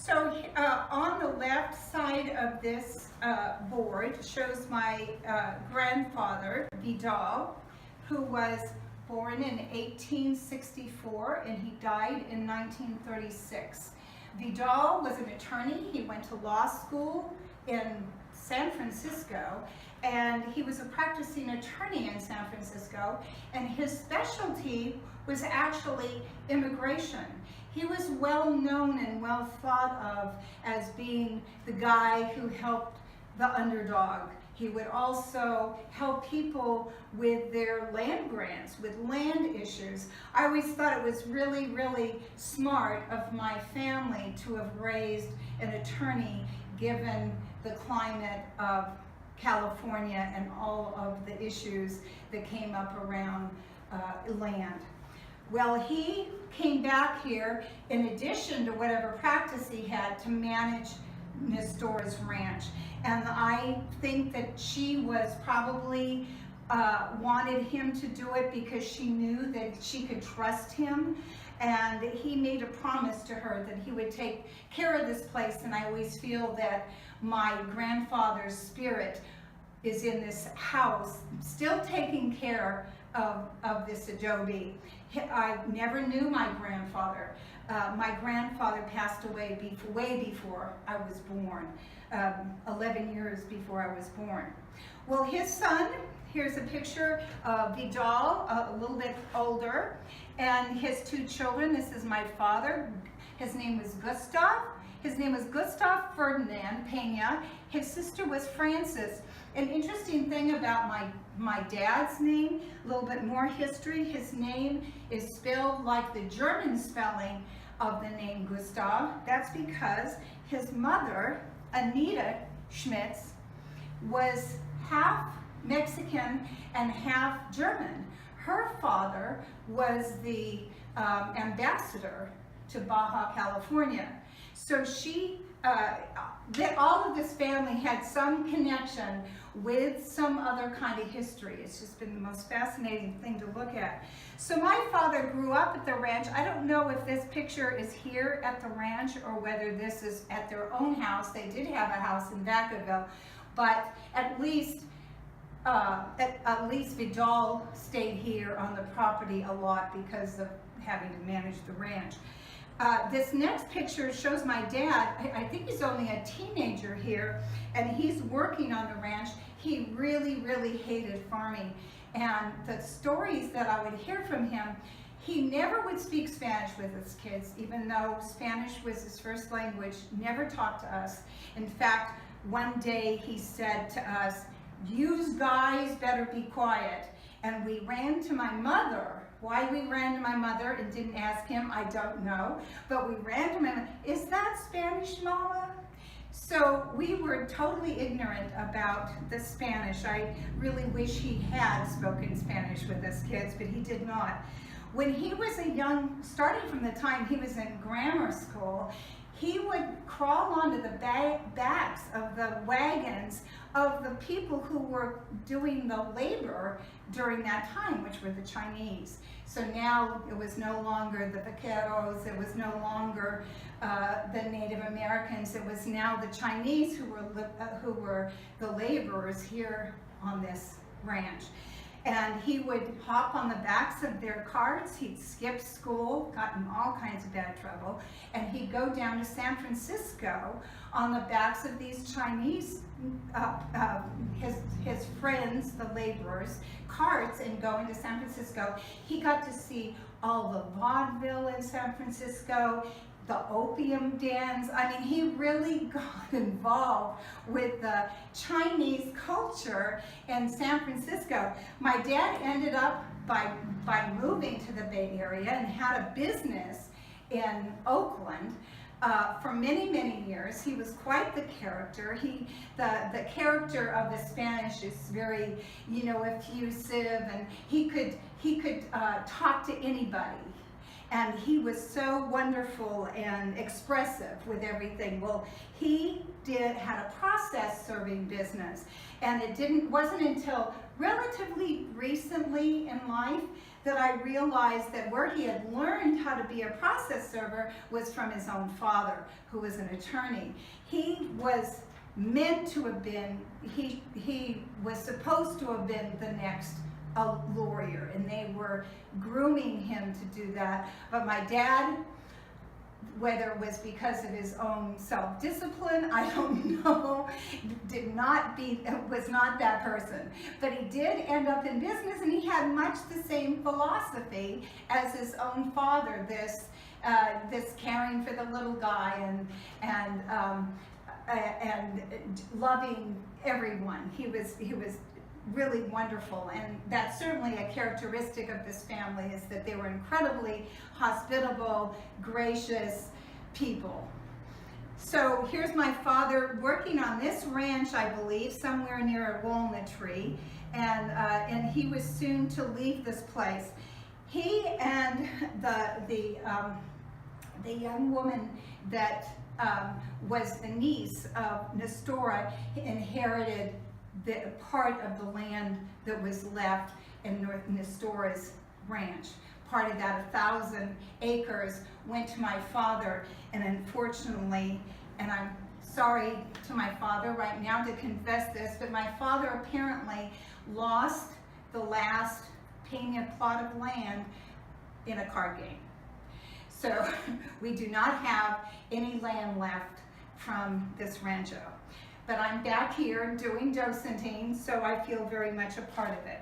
So on the left side of this board shows my grandfather, Vidal, who was born in 1864 and he died in 1936. Vidal was an attorney. He went to law school in San Francisco, and he was a practicing attorney in San Francisco, and his specialty was actually immigration. He was well known and well thought of as being the guy who helped the underdog. He would also help people with their land grants, with land issues. I always thought it was really, really smart of my family to have raised an attorney given the climate of California and all of the issues that came up around land. Well, he came back here in addition to whatever practice he had to manage Miss Dora's ranch. And I think that she was probably wanted him to do it because she knew that she could trust him. And he made a promise to her that he would take care of this place. And I always feel that my grandfather's spirit is in this house, still taking care of this Adobe. I never knew my grandfather. My grandfather passed away way before I was born, 11 years before I was born. Well, his son, here's a picture of Vidal, a little bit older, and his two children. This is my father. His name was Gustav. His name was Gustav Ferdinand Peña. His sister was Frances. An interesting thing about my dad's name, a little bit more history, his name is spelled like the German spelling of the name Gustav. That's because his mother, Anita Schmitz, was half Mexican and half German. Her father was the ambassador to Baja California. So all of this family had some connection with some other kind of history. It's just been the most fascinating thing to look at. So my father grew up at the ranch. I don't know if this picture is here at the ranch or whether this is at their own house. They did have a house in Vacaville, but at least Vidal stayed here on the property a lot because of having to manage the ranch. This next picture shows my dad. I think he's only a teenager here, and he's working on the ranch. He really, really hated farming. And the stories that I would hear from him, he never would speak Spanish with his kids, even though Spanish was his first language, never talked to us. In fact, one day he said to us, "You guys better be quiet." And we ran to my mother. Why we ran to my mother and didn't ask him, I don't know. But we ran to my mother. "Is that Spanish, Mama?" So we were totally ignorant about the Spanish. I really wish he had spoken Spanish with us kids, but he did not. When he was starting from the time he was in grammar school, he would crawl onto the backs of the wagons of the people who were doing the labor during that time, which were the Chinese. So now it was no longer the vaqueros, it was no longer the Native Americans, it was now the Chinese who were the laborers here on this ranch. And he would hop on the backs of their carts, he'd skip school, got in all kinds of bad trouble, and he'd go down to San Francisco on the backs of these Chinese, his friends, the laborers, carts, and going to San Francisco. He got to see all the vaudeville in San Francisco, the opium dens. I mean, he really got involved with the Chinese culture in San Francisco. My dad ended up by moving to the Bay Area and had a business in Oakland. For many, many years. He was quite the character. The character of the Spanish is very, effusive, and he could talk to anybody. And he was so wonderful and expressive with everything. Well, he had a process serving business, and it wasn't until relatively recently in life that I realized that where he had learned how to be a process server was from his own father, who was an attorney. He was meant to have been, he was supposed to have been the next lawyer, and they were grooming him to do that. But my dad, whether it was because of his own self-discipline, I don't know, was not that person. But he did end up in business, and he had much the same philosophy as his own father, this caring for the little guy and loving everyone. He was really wonderful, and that's certainly a characteristic of this family, is that they were incredibly hospitable, gracious people. So here's my father working on this ranch, I believe, somewhere near a walnut tree, and he was soon to leave this place. He and the young woman that was the niece of Nestora inherited the part of the land that was left in Nestora's ranch. Part of that, 1,000 acres, went to my father, and unfortunately, and I'm sorry to my father right now to confess this, but my father apparently lost the last Peña plot of land in a card game. So we do not have any land left from this rancho. But I'm back here doing docenting, so I feel very much a part of it.